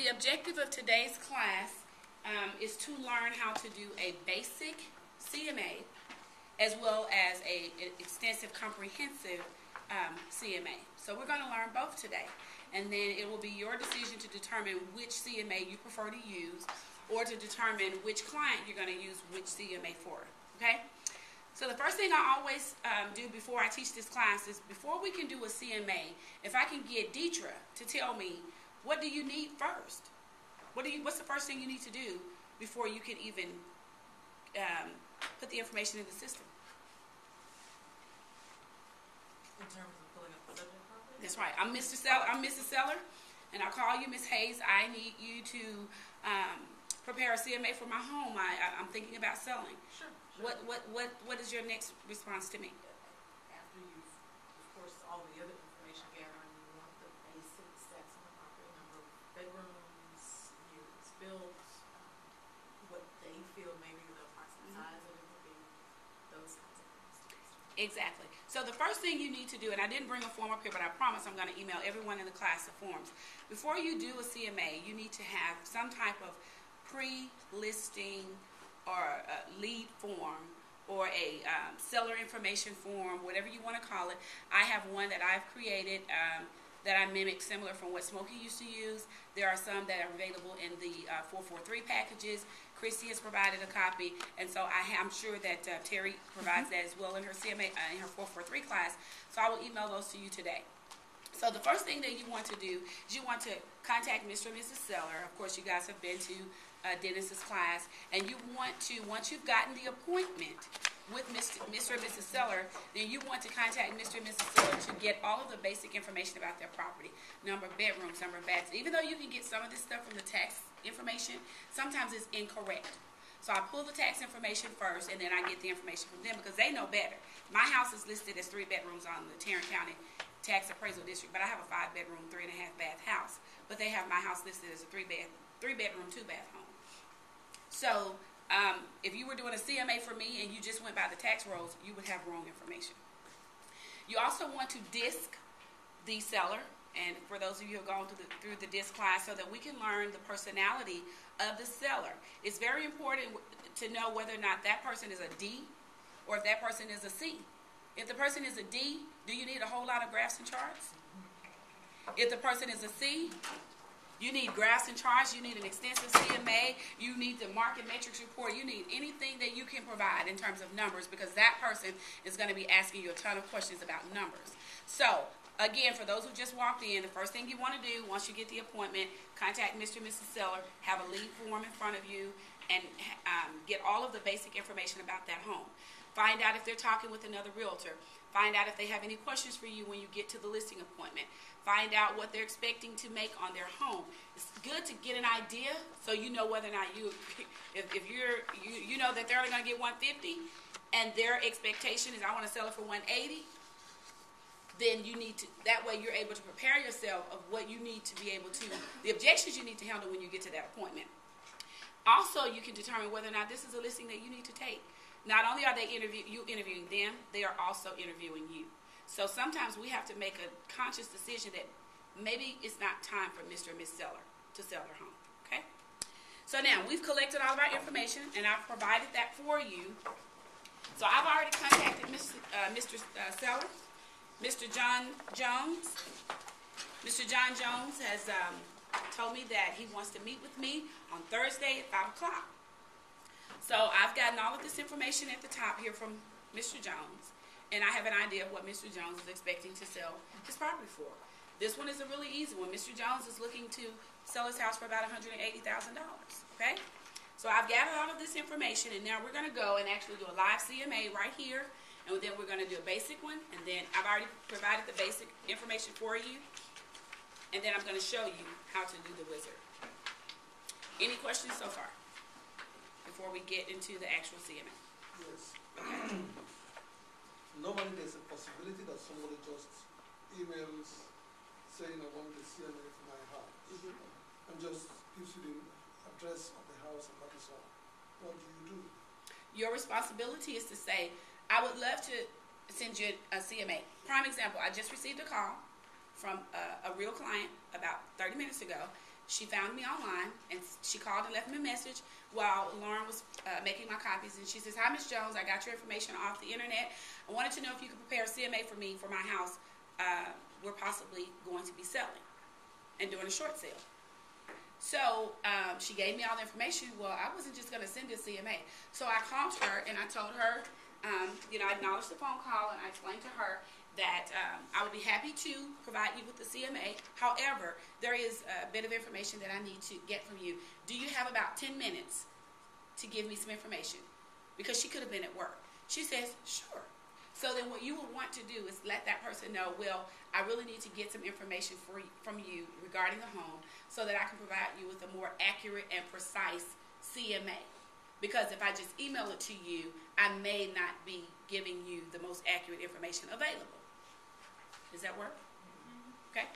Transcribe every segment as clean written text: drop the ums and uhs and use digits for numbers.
the objective of today's class is to learn how to do a basic CMA as well as an extensive comprehensive CMA. So we're going to learn both today. And then it will be your decision to determine which CMA you prefer to use, or to determine which client you're going to use which CMA for. Okay? So the first thing I always do before I teach this class is, before we can do a CMA, if I can get Deetra to tell me, what do you need first? What's the first thing you need to do before you can even put the information in the system? In terms of pulling up the subject properly? That's right. I'm Mrs. Seller, and I'll call you Ms. Hayes. I need you to prepare a CMA for my home. I'm thinking about selling. Sure. What is your next response to me? After you've, of course, all the other information gathering, you want the basic stats on the property: number of bedrooms, years built, what they feel maybe the approximate size of it would be, those kinds of things. Exactly. So the first thing you need to do, and I didn't bring a form up here, but I promise I'm going to email everyone in the class the forms. Before you do a CMA, you need to have some type of pre-listing or a lead form, or a seller information form, whatever you want to call it. I have one that I've created that I mimic, similar from what Smokey used to use. There are some that are available in the 443 packages. Christy has provided a copy, and so I'm sure that Terry provides that as well in her CMA, in her 443 class. So I will email those to you today. So the first thing that you want to do is you want to contact Mr. and Mrs. Seller. Of course, you guys have been to Dennis's class, and you want to, once you've gotten the appointment with Mr. and Mrs. Seller, then you want to contact Mr. and Mrs. Seller to get all of the basic information about their property: number of bedrooms, number of baths. Even though you can get some of this stuff from the tax information, sometimes it's incorrect. So I pull the tax information first, and then I get the information from them, because they know better. My house is listed as 3 bedrooms on the Tarrant County Tax Appraisal District, but I have a 5-bedroom, 3.5 bath house. But they have my house listed as a 3-bedroom, 2-bath home. So if you were doing a CMA for me and you just went by the tax rolls, you would have wrong information. You also want to disc the seller, and for those of you who have gone through the disc class, so that we can learn the personality of the seller. It's very important to know whether or not that person is a D or if that person is a C. If the person is a D, do you need a whole lot of graphs and charts? If the person is a C, you need graphs and charts, you need an extensive CMA, you need the market matrix report, you need anything that you can provide in terms of numbers, because that person is going to be asking you a ton of questions about numbers. So, again, for those who just walked in, the first thing you want to do once you get the appointment, contact Mr. and Mrs. Seller, have a lead form in front of you, and get all of the basic information about that home. Find out if they're talking with another realtor. Find out if they have any questions for you when you get to the listing appointment. Find out what they're expecting to make on their home. It's good to get an idea, so you know whether or not you know that they're only going to get 150, and their expectation is, I want to sell it for 180. Then you need to, that way you're able to prepare yourself of what you need to be able to, the objections you need to handle when you get to that appointment. Also, you can determine whether or not this is a listing that you need to take. Not only are they interviewing them, they are also interviewing you. So sometimes we have to make a conscious decision that maybe it's not time for Mr. and Ms. Seller to sell their home. Okay? So now we've collected all of our information, and I've provided that for you. So I've already contacted Mr. Seller. Mr. John Jones. Mr. John Jones has told me that he wants to meet with me on Thursday at 5 o'clock. So I've gotten all of this information at the top here from Mr. Jones, and I have an idea of what Mr. Jones is expecting to sell his property for. This one is a really easy one. Mr. Jones is looking to sell his house for about $180,000. Okay? So I've gathered all of this information, and now we're going to go and actually do a live CMA right here, and then we're going to do a basic one, and then I've already provided the basic information for you, and then I'm going to show you how to do the wizard. Any questions so far before we get into the actual CMA? Yes. Normally there's a possibility that somebody just emails saying, I want the CMA for my house, and just gives you the address of the house, and that is all. What do you do? Your responsibility is to say, I would love to send you a CMA. Prime example, I just received a call from a real client about 30 minutes ago, She found me online, and she called and left me a message while Lauren was making my copies. And she says, "Hi, Miss Jones. I got your information off the internet. I wanted to know if you could prepare a CMA for me for my house. We're possibly going to be selling and doing a short sale." So she gave me all the information. Well, I wasn't just going to send a CMA. So I called her and I told her, I acknowledged the phone call, and I explained to her that I would be happy to provide you with the CMA. However, there is a bit of information that I need to get from you. Do you have about 10 minutes to give me some information? Because she could have been at work. She says, "Sure." So then what you will want to do is let that person know, well, I really need to get some information from you regarding the home so that I can provide you with a more accurate and precise CMA. Because if I just email it to you, I may not be giving you the most accurate information available. Does that work? Okay.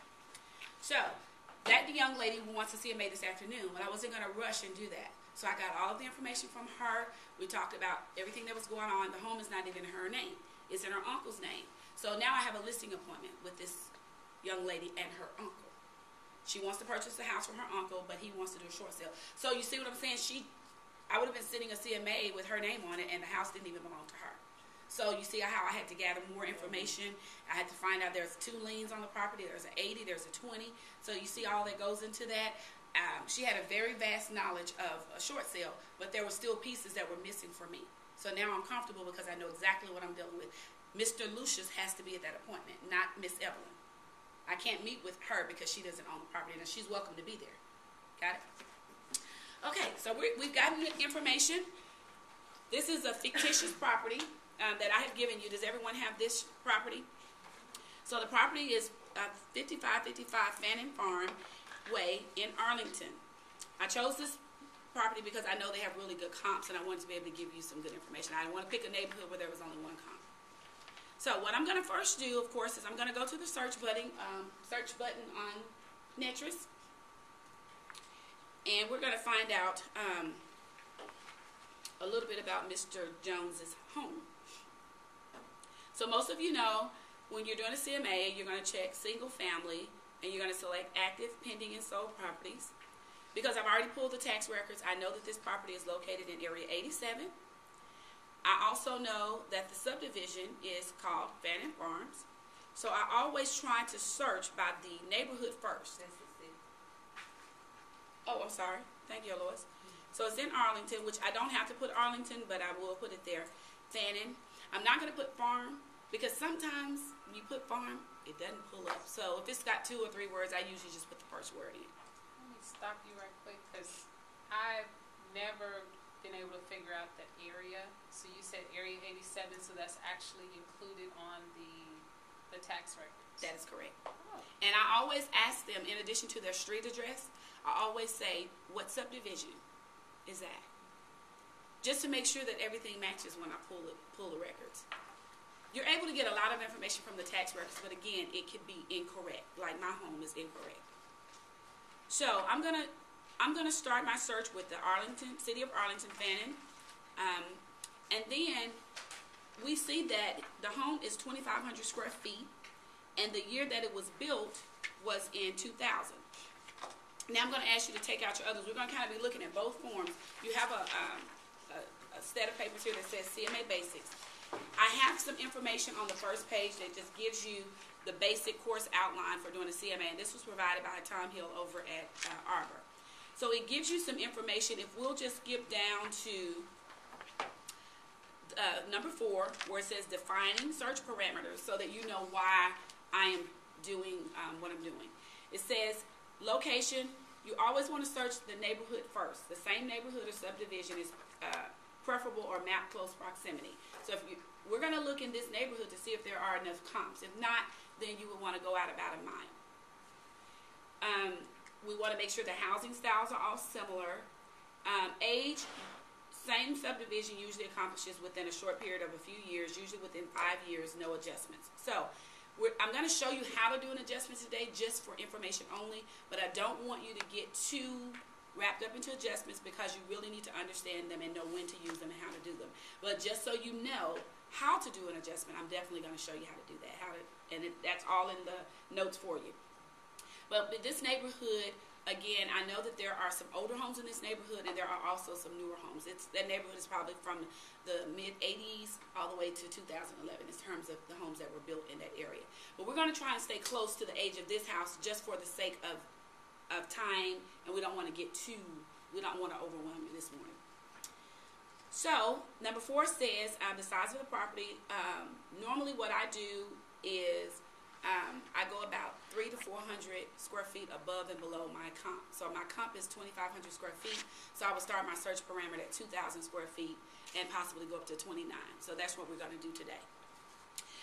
So that young lady wants a CMA this afternoon, but I wasn't going to rush and do that. So I got all of the information from her. We talked about everything that was going on. The home is not even in her name. It's in her uncle's name. So now I have a listing appointment with this young lady and her uncle. She wants to purchase the house from her uncle, but he wants to do a short sale. So you see what I'm saying? I would have been sending a CMA with her name on it, and the house didn't even belong to her. So you see how I had to gather more information. I had to find out there's 2 liens on the property. There's an 80, there's a 20. So you see all that goes into that. She had a very vast knowledge of a short sale, but there were still pieces that were missing for me. So now I'm comfortable because I know exactly what I'm dealing with. Mr. Lucius has to be at that appointment, not Miss Evelyn. I can't meet with her because she doesn't own the property, and she's welcome to be there. Got it? Okay, so we've gotten the information. This is a fictitious property that I have given you. Does everyone have this property? So the property is 5555 Fannin Farm Way in Arlington. I chose this property because I know they have really good comps, and I wanted to be able to give you some good information. I didn't want to pick a neighborhood where there was only one comp. So what I'm going to first do, of course, is I'm going to go to the search button on Netris, and we're going to find out a little bit about Mr. Jones's home. So most of you know when you're doing a CMA, you're going to check single family, and you're going to select active, pending, and sold properties. Because I've already pulled the tax records, I know that this property is located in Area 87. I also know that the subdivision is called Fannin Farms. So I always try to search by the neighborhood first. Oh, I'm sorry. Thank you, Lois. So it's in Arlington, which I don't have to put Arlington, but I will put it there. Fannin. I'm not going to put farm because sometimes you put farm, it doesn't pull up. So if it's got 2 or 3 words, I usually just put the first word in. Let me stop you right quick because I've never been able to figure out the area. So you said Area 87, so that's actually included on the tax records. That is correct. Oh. And I always ask them, in addition to their street address, I always say, what subdivision is that? Just to make sure that everything matches when I pull the records. You're able to get a lot of information from the tax records, but again, it could be incorrect. Like my home is incorrect. So I'm gonna start my search with the city of Arlington, Fannin, and then we see that the home is 2,500 square feet, and the year that it was built was in 2000. Now I'm going to ask you to take out your others. We're going to kind of be looking at both forms. You have a set of papers here that says CMA Basics. I have some information on the first page that just gives you the basic course outline for doing a CMA, and this was provided by Tom Hill over at Arbor. So it gives you some information. If we'll just skip down to number 4, where it says defining search parameters, so that you know why I am doing what I'm doing. It says location. You always want to search the neighborhood first. The same neighborhood or subdivision is preferable or map close proximity. So we're going to look in this neighborhood to see if there are enough comps. If not, then you would want to go out about a mile. We want to make sure the housing styles are all similar. Age, same subdivision usually accomplishes within a short period of a few years, usually within 5 years, no adjustments. So I'm going to show you how to do an adjustment today just for information only, but I don't want you to get too wrapped up into adjustments because you really need to understand them and know when to use them and how to do them. But just so you know how to do an adjustment, I'm definitely going to show you how to do that. That's all in the notes for you. But this neighborhood, Again, I know that there are some older homes in this neighborhood, and there are also some newer homes. That neighborhood is probably from the mid-'80s all the way to 2011 in terms of the homes that were built in that area. But we're going to try and stay close to the age of this house just for the sake of time, and we don't want to overwhelm you this morning. So, number 4 says the size of the property. Normally what I do is I go about 300 to 400 square feet above and below my comp. So my comp is 2,500 square feet. So I would start my search parameter at 2,000 square feet and possibly go up to 29. So that's what we're going to do today.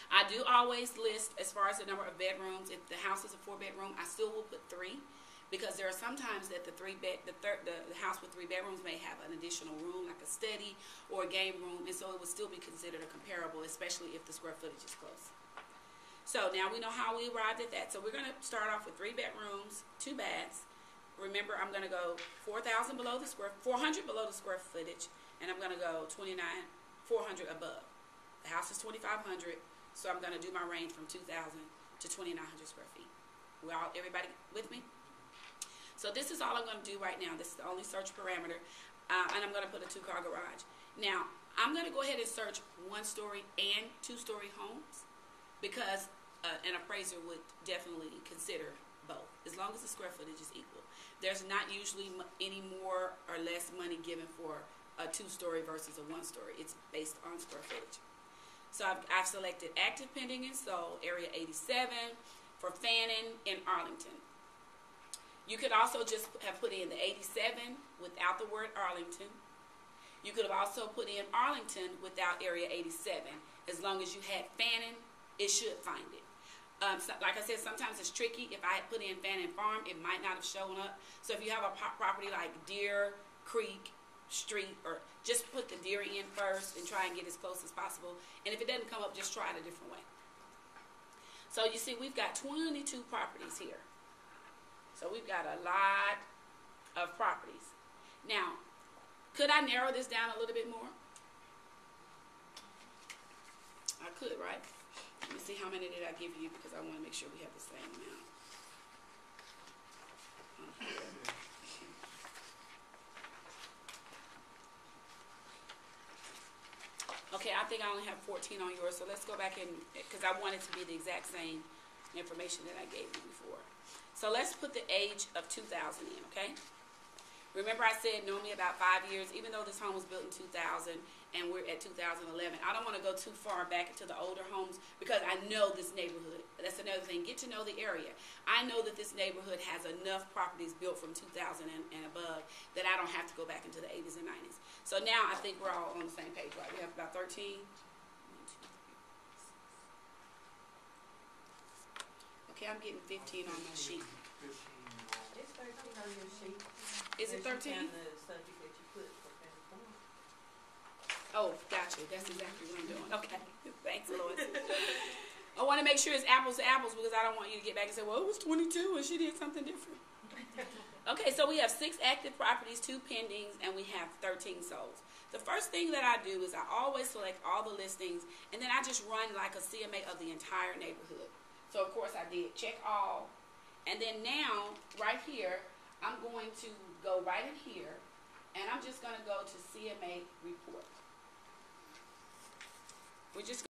I do always list as far as the number of bedrooms. If the house is a 4-bedroom, I still will put 3, because there are sometimes that the house with 3 bedrooms may have an additional room, like a study or a game room, and so it would still be considered a comparable, especially if the square footage is close. So now we know how we arrived at that. So we're going to start off with 3 bedrooms, 2 baths. Remember, I'm going to go 400 below the square footage, and I'm going to go 400 above. The house is 2,500, so I'm going to do my range from 2,000 to 2,900 square feet. Everybody with me? So this is all I'm going to do right now. This is the only search parameter, and I'm going to put a 2-car garage. Now, I'm going to go ahead and search 1-story and 2-story homes, because an appraiser would definitely consider both, as long as the square footage is equal. There's not usually any more or less money given for a 2-story versus a 1-story. It's based on square footage. So I've selected active pending and sold, area 87, for Fannin in Arlington. You could also just have put in the 87 without the word Arlington. You could have also put in Arlington without area 87. As long as you had Fannin, it should find it. Like I said, sometimes it's tricky. If I had put in Fannin Farm, it might not have shown up. So if you have a property like Deer Creek Street, or just put the Deer in first and try and get as close as possible. And if it doesn't come up, just try it a different way. So you see, we've got 22 properties here. So we've got a lot of properties. Now, could I narrow this down a little bit more? I could, right? Let me see, how many did I give you, because I want to make sure we have the same amount. Okay, I think I only have 14 on yours, so let's go back and, because I want it to be the exact same information that I gave you before. So let's put the age of 2000 in, okay? Remember I said normally about 5 years, even though this home was built in 2000 and we're at 2011. I don't want to go too far back into the older homes, because I know this neighborhood. That's another thing. Get to know the area. I know that this neighborhood has enough properties built from 2000 and above that I don't have to go back into the 80s and 90s. So now I think we're all on the same page, right? We have about 13. Okay, I'm getting 15 on my sheet. It's 13 on your sheet. Is it 13? The subject that you put for Fannin Farm. Oh, gotcha. That's exactly what I'm doing. Okay. Thanks, Lois. I want to make sure it's apples to apples, because I don't want you to get back and say, well, it was 22 and she did something different. Okay, so we have 6 active properties, 2 pendings, and we have 13 solds. The first thing that I do is I always select all the listings, and then I just run like a CMA of the entire neighborhood. So, of course, I did check all. And then now, right here, I'm going to go right in here, and I'm just going to go to CMA report. We're just